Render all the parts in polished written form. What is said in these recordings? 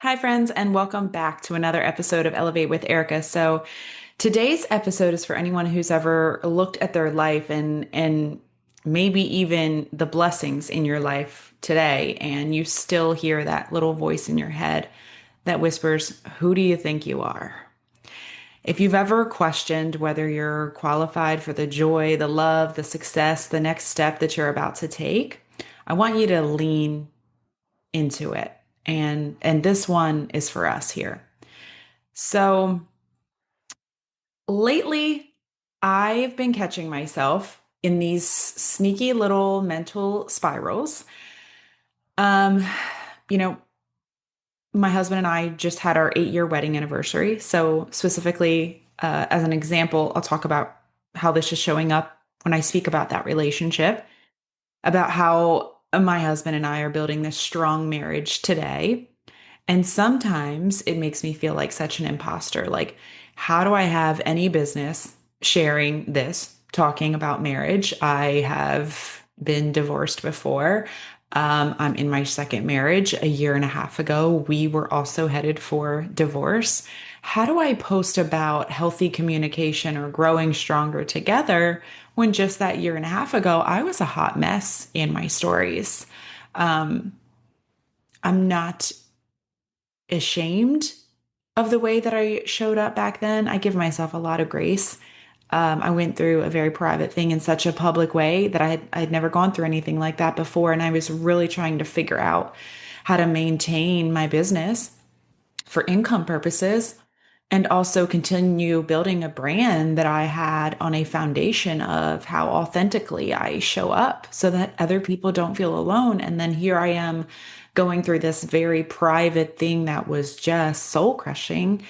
Hi, friends, and welcome back to another episode of Elevate with Erica. So, today's episode is for anyone who's ever looked at their life and maybe even the blessings in your life today, and you still hear that little voice in your head that whispers, "Who do you think you are?" If you've ever questioned whether you're qualified for the joy, the love, the success, the next step that you're about to take, I want you to lean into it. And this one is for us here. So lately, I've been catching myself in these sneaky little mental spirals. Um, you know, my husband and I just had our 8-year wedding anniversary. So specifically, as an example, I'll talk about how this is showing up when I speak about that relationship, about how my husband and I are building this strong marriage today. And sometimes it makes me feel like such an imposter. Like, how do I have any business sharing this, talking about marriage? I have been divorced before. I'm in my second marriage a year and a half ago. We were also headed for divorce. How do I post about healthy communication or growing stronger together when just that year and a half ago, I was a hot mess in my stories? Um, I'm not ashamed of the way that I showed up back then. I give myself a lot of grace. I went through a very private thing in such a public way that I'd never gone through anything like that before. And I was really trying to figure out how to maintain my business for income purposes and also continue building a brand that I had on a foundation of how authentically I show up so that other people don't feel alone. And then here I am going through this very private thing that was just soul crushing,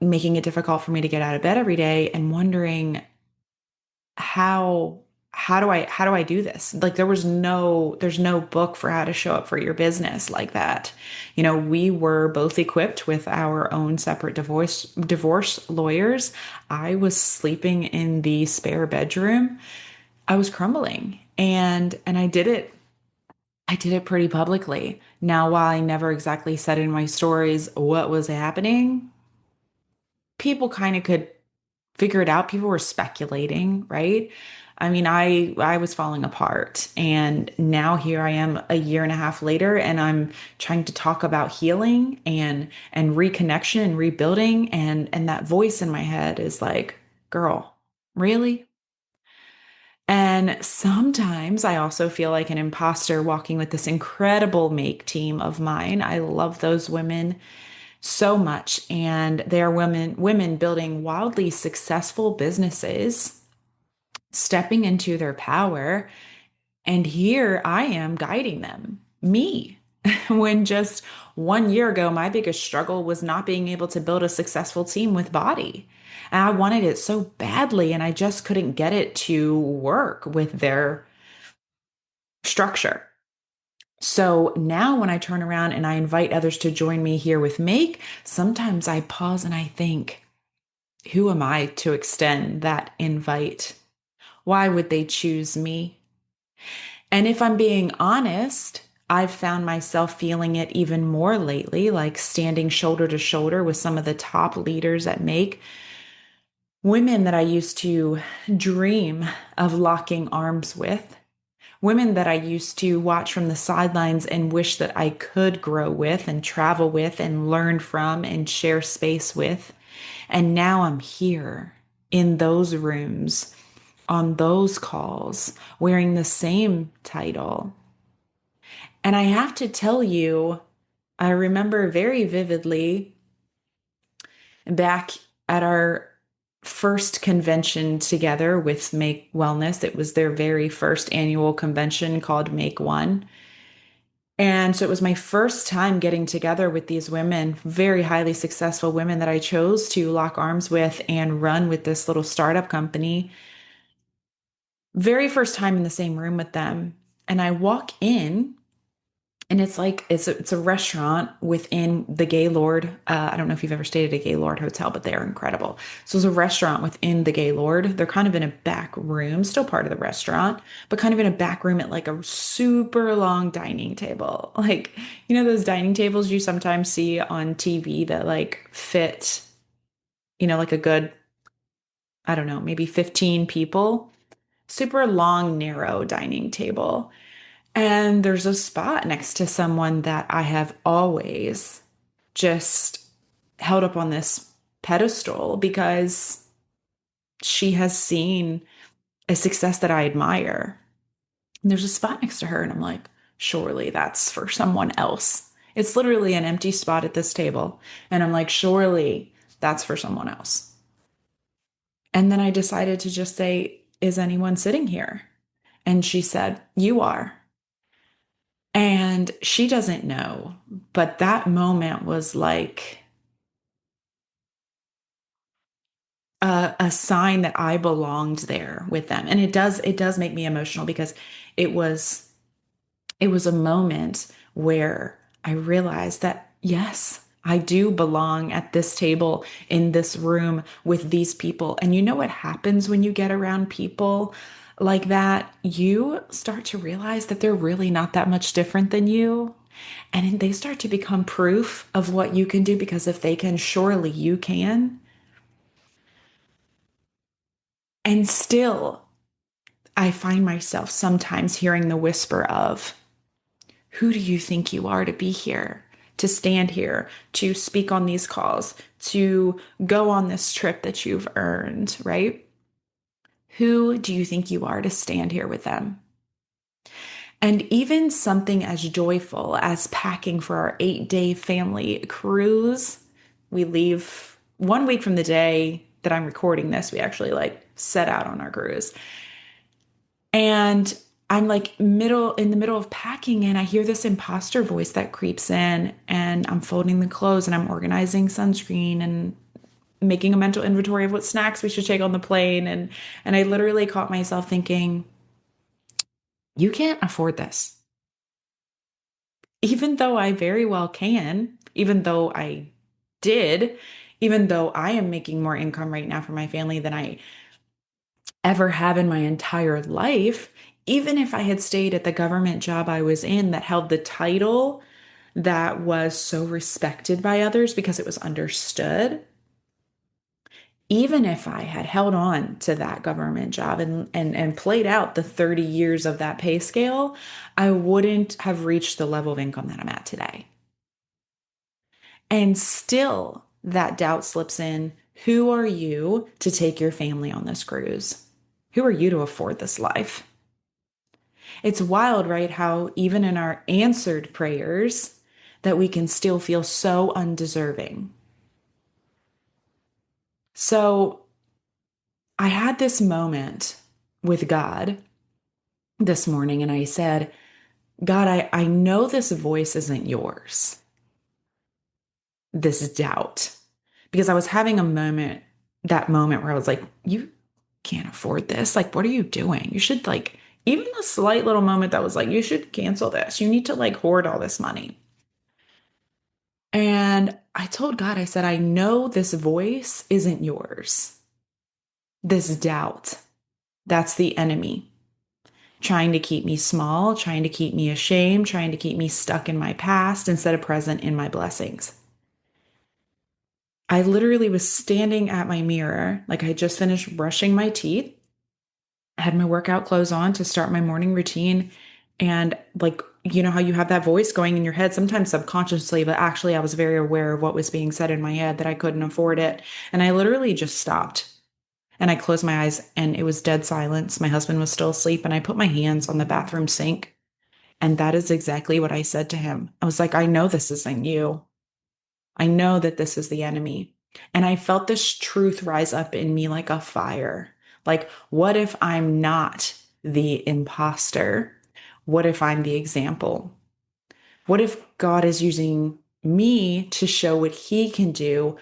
making it difficult for me to get out of bed every day and wondering how how do I do this? Like there's no book for how to show up for your business like that. We were both equipped with our own separate divorce lawyers. I was sleeping in the spare bedroom. I was crumbling and I did it pretty publicly. Now, while I never exactly said in my stories what was happening, people kind of could figure it out. People were speculating, right? I mean, I was falling apart, and now here I am a year and a half later, and I'm trying to talk about healing and reconnection and rebuilding, and that voice in my head is like, "Girl, really?" And sometimes I also feel like an imposter walking with this incredible make team of mine. I love those women so much, and they are women building wildly successful businesses, stepping into their power, and here I am guiding them, me. When just 1 year ago my biggest struggle was not being able to build a successful team with body, and I wanted it so badly and I just couldn't get it to work with their structure. So now when I turn around and I invite others to join me here with Make, sometimes I pause and I think, who am I to extend that invite? Why would they choose me? And if I'm being honest, I've found myself feeling it even more lately, like standing shoulder to shoulder with some of the top leaders at Make, women that I used to dream of locking arms with, women that I used to watch from the sidelines and wish that I could grow with and travel with and learn from and share space with. And now I'm here in those rooms, on those calls, wearing the same title. And I have to tell you, I remember very vividly back at our first convention together with Make Wellness. It was their very first annual convention called Make One. And so it was my first time getting together with these women, very highly successful women that I chose to lock arms with and run with this little startup company. Very first time in the same room with them. And I walk in And it's like it's a restaurant within the Gaylord. I don't know if you've ever stayed at a Gaylord hotel, but they're incredible. So it's a restaurant within the Gaylord. They're kind of in a back room, still part of the restaurant, but kind of in a back room at like a super long dining table. Like, you know, those dining tables you sometimes see on TV that like fit, like a good, I don't know, maybe 15 people. Super long, narrow dining table. And there's a spot next to someone that I have always just held up on this pedestal because she has seen a success that I admire. And there's a spot next to her, and I'm like, surely that's for someone else. It's literally an empty spot at this table. And I'm like, surely that's for someone else. And then I decided to just say, is anyone sitting here? And she said, you are. And she doesn't know, but that moment was like a sign that I belonged there with them. And it does make me emotional because it was it was a moment where I realized that yes, I do belong at this table in this room with these people. And you know what happens when you get around people like that? You start to realize that they're really not that much different than you. And they start to become proof of what you can do because if they can, surely you can. And still, I find myself sometimes hearing the whisper of, who do you think you are to be here, to stand here, to speak on these calls, to go on this trip that you've earned, right? Who do you think you are to stand here with them? And even something as joyful as packing for our 8-day family cruise, we leave 1 week from the day that I'm recording this. We actually like set out on our cruise. And I'm like in the middle of packing and I hear this imposter voice that creeps in and I'm folding the clothes and I'm organizing sunscreen and making a mental inventory of what snacks we should take on the plane. And I literally caught myself thinking, you can't afford this. Even though I very well can, even though I did, even though I am making more income right now for my family than I ever have in my entire life, even if I had stayed at the government job I was in that held the title that was so respected by others because it was understood, even if I had held on to that government job and played out the 30 years of that pay scale, I wouldn't have reached the level of income that I'm at today. And still, that doubt slips in. Who are you to take your family on this cruise? Who are you to afford this life? It's wild, right? How even in our answered prayers, that we can still feel so undeserving. So I had this moment with God this morning, and I said, God, I know this voice isn't yours, this doubt, because I was having that moment where I was like, you can't afford this. Like, what are you doing? You should like, even a slight little moment that was like, you should cancel this. You need to like hoard all this money. And I told God, I said, I know this voice isn't yours. This doubt, that's the enemy trying to keep me small, trying to keep me ashamed, trying to keep me stuck in my past instead of present in my blessings. I literally was standing at my mirror, like I just finished brushing my teeth. I had my workout clothes on to start my morning routine. And like, you know how you have that voice going in your head, sometimes subconsciously, but actually I was very aware of what was being said in my head that I couldn't afford it. And I literally just stopped and I closed my eyes and it was dead silence. My husband was still asleep and I put my hands on the bathroom sink. And that is exactly what I said to him. I was like, I know this isn't you. I know that this is the enemy. And I felt this truth rise up in me like a fire. Like, what if I'm not the imposter? What if I'm the example? What if God is using me to show what he can do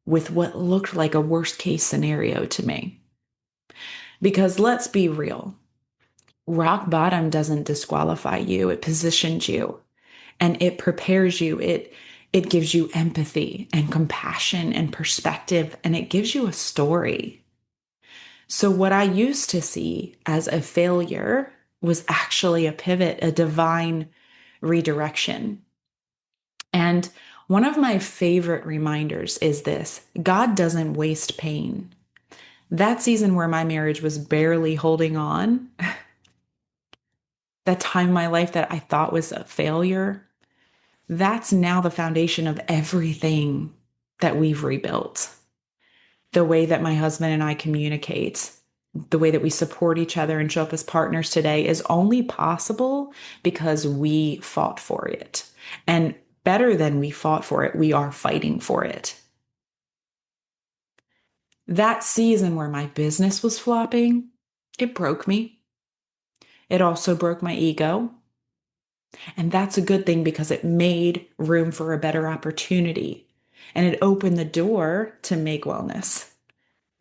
with what looked like a worst case scenario to me? Because let's be real, rock bottom doesn't disqualify you, it positions you. and it prepares you. It gives you empathy and compassion and perspective, and it gives you a story. So what I used to see as a failure was actually a pivot, a divine redirection. And one of my favorite reminders is this: God doesn't waste pain. That season where my marriage was barely holding on, that time in my life that I thought was a failure, that's now the foundation of everything that we've rebuilt. The way that my husband and I communicate, the way that we support each other and show up as partners today is only possible because we fought for it. And better than we fought for it, we are fighting for it. That season where my business was flopping, it broke me. It also broke my ego. And that's a good thing because it made room for a better opportunity. And it opened the door to Make Wellness.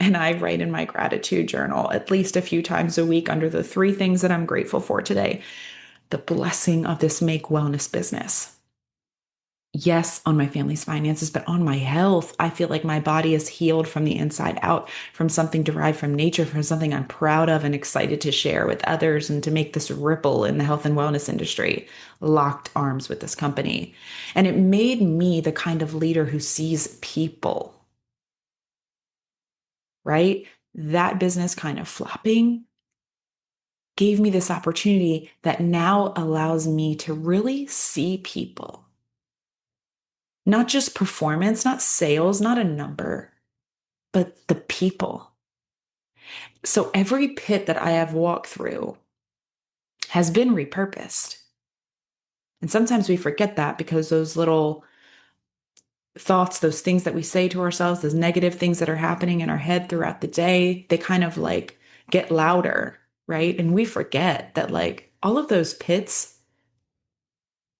And I write in my gratitude journal at least a few times a week under the 3 things that I'm grateful for today. The blessing of this Make Wellness business. Yes, on my family's finances, but on my health. I feel like my body is healed from the inside out, from something derived from nature, from something I'm proud of and excited to share with others and to make this ripple in the health and wellness industry. Locked arms with this company. And it made me the kind of leader who sees people, right? That business kind of flopping gave me this opportunity that now allows me to really see people. Not just performance, not sales, not a number, but the people. So every pit that I have walked through has been repurposed. And sometimes we forget that because those little thoughts, those things that we say to ourselves, those negative things that are happening in our head throughout the day, they kind of like get louder, right? And we forget that like all of those pits,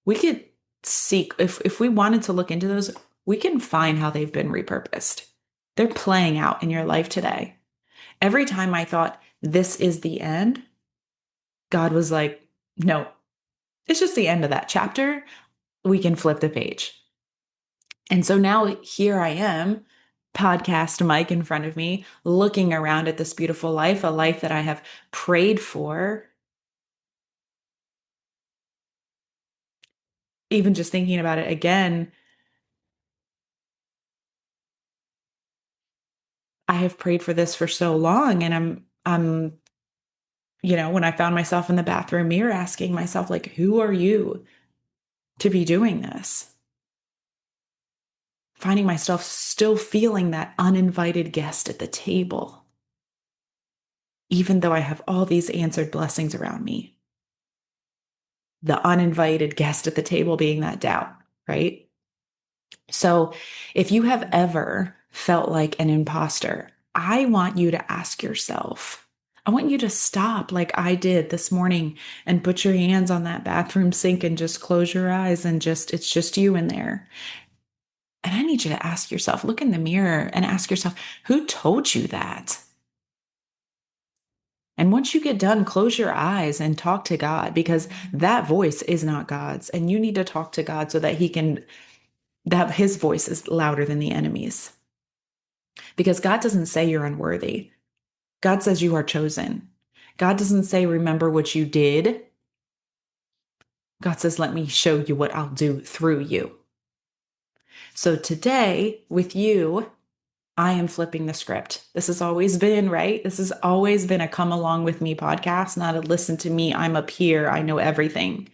we could seek, if we wanted to look into those, we can find how they've been repurposed. They're playing out in your life today. Every time I thought this is the end, God was like, no, it's just the end of that chapter. We can flip the page. And so now here I am, podcast mic in front of me, looking around at this beautiful life, a life that I have prayed for. Even just thinking about it again, I have prayed for this for so long, and I'm when I found myself in the bathroom mirror asking myself, like, who are you to be doing this? Finding myself still feeling that uninvited guest at the table, even though I have all these answered blessings around me. The uninvited guest at the table being that doubt, right? So if you have ever felt like an imposter, I want you to ask yourself, I want you to stop like I did this morning and put your hands on that bathroom sink and just close your eyes and it's just you in there. And I need you to ask yourself, look in the mirror and ask yourself, who told you that? And once you get done, close your eyes and talk to God, because that voice is not God's. And you need to talk to God so that that his voice is louder than the enemy's. Because God doesn't say you're unworthy. God says you are chosen. God doesn't say, remember what you did. God says, let me show you what I'll do through you. So today with you, I am flipping the script. This has always been, right? This has always been a come along with me podcast, not a listen to me. I'm up here. I know everything.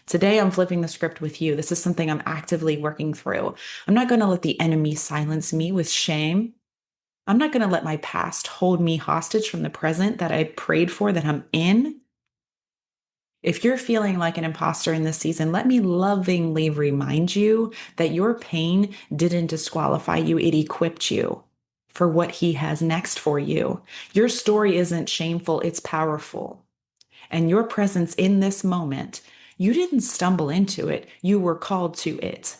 Today, I'm flipping the script with you. This is something I'm actively working through. I'm not going to let the enemy silence me with shame. I'm not going to let my past hold me hostage from the present that I prayed for, that I'm in. If you're feeling like an imposter in this season, let me lovingly remind you that your pain didn't disqualify you, it equipped you for what he has next for you. Your story isn't shameful, it's powerful. And your presence in this moment, you didn't stumble into it, you were called to it.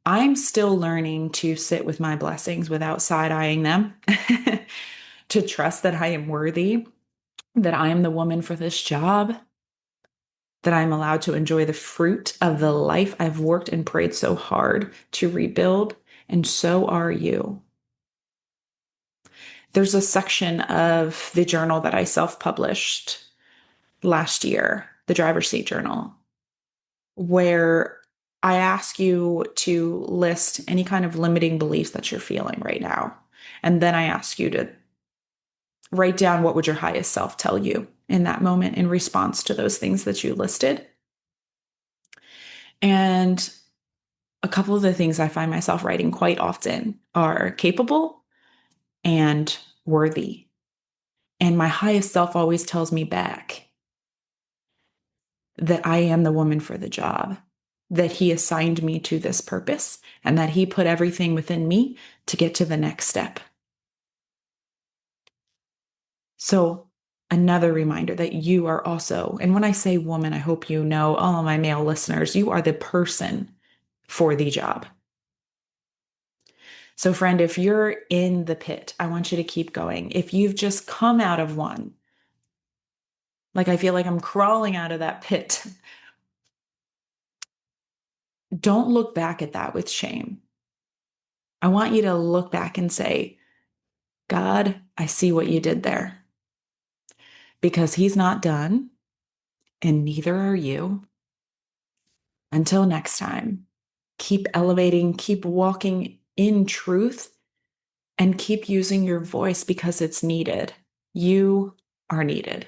I'm still learning to sit with my blessings without side-eyeing them, to trust that I am worthy, that I am the woman for this job, that I'm allowed to enjoy the fruit of the life I've worked and prayed so hard to rebuild, and so are you. There's a section of the journal that I self-published last year, the driver's seat journal, where I ask you to list any kind of limiting beliefs that you're feeling right now. And then I ask you to write down what would your highest self tell you in that moment in response to those things that you listed. And a couple of the things I find myself writing quite often are capable and worthy. And my highest self always tells me back that I am the woman for the job, that he assigned me to this purpose, and that he put everything within me to get to the next step. So, another reminder that you are also, and when I say woman, I hope you know, all of my male listeners, you are the person for the job. So, friend, if you're in the pit, I want you to keep going. If you've just come out of one, like I feel like I'm crawling out of that pit, don't look back at that with shame. I want you to look back and say, God, I see what you did there. Because he's not done, and neither are you. Until next time, keep elevating, keep walking in truth, and keep using your voice because it's needed. You are needed.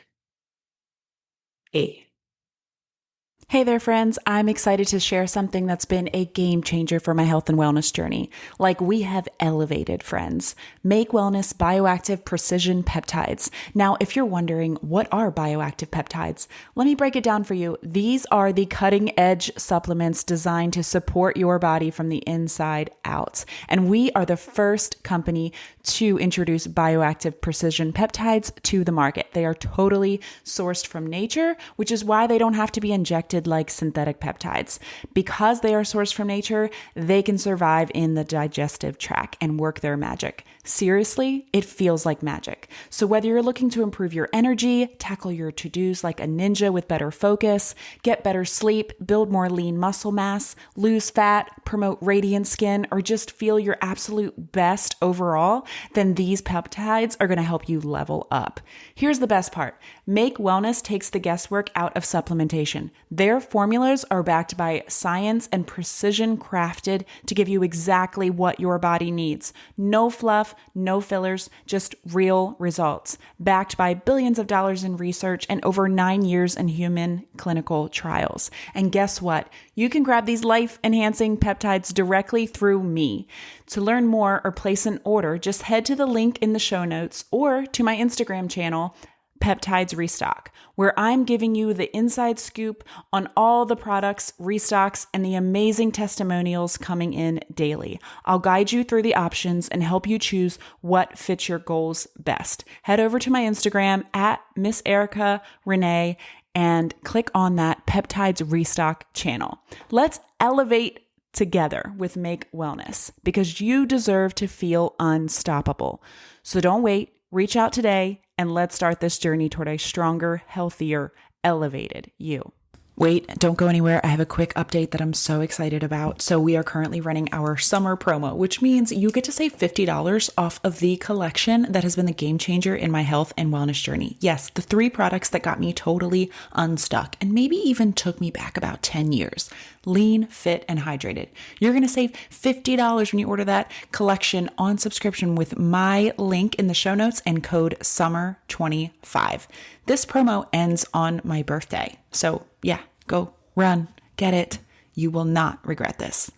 Hey there, friends. I'm excited to share something that's been a game changer for my health and wellness journey. Like we have elevated, friends. Make Wellness Bioactive Precision Peptides. Now, if you're wondering what are bioactive peptides, let me break it down for you. These are the cutting edge supplements designed to support your body from the inside out. And we are the first company to introduce bioactive precision peptides to the market. They are totally sourced from nature, which is why they don't have to be injected like synthetic peptides. Because they are sourced from nature, they can survive in the digestive tract and work their magic. Seriously, it feels like magic. So whether you're looking to improve your energy, tackle your to-dos like a ninja with better focus, get better sleep, build more lean muscle mass, lose fat, promote radiant skin, or just feel your absolute best overall, then these peptides are going to help you level up. Here's the best part. Make Wellness takes the guesswork out of supplementation. Their formulas are backed by science and precision crafted to give you exactly what your body needs. No fluff, no fillers, just real results. Backed by billions of dollars in research and over 9 years in human clinical trials. And guess what? You can grab these life-enhancing peptides directly through me. To learn more or place an order, just head to the link in the show notes or to my Instagram channel, Peptides Restock, where I'm giving you the inside scoop on all the products, restocks, and the amazing testimonials coming in daily. I'll guide you through the options and help you choose what fits your goals best. Head over to my Instagram at Miss Erica Renee and click on that Peptides Restock channel. Let's elevate together with Make Wellness because you deserve to feel unstoppable. So don't wait, reach out today, and let's start this journey toward a stronger, healthier, elevated you. Wait, don't go anywhere. I have a quick update that I'm so excited about. So we are currently running our summer promo, which means you get to save $50 off of the collection that has been the game changer in my health and wellness journey. Yes, the 3 products that got me totally unstuck and maybe even took me back about 10 years. Lean, fit, and hydrated. You're going to save $50 when you order that collection on subscription with my link in the show notes and code SUMMER25. This promo ends on my birthday. So yeah, go run, get it. You will not regret this.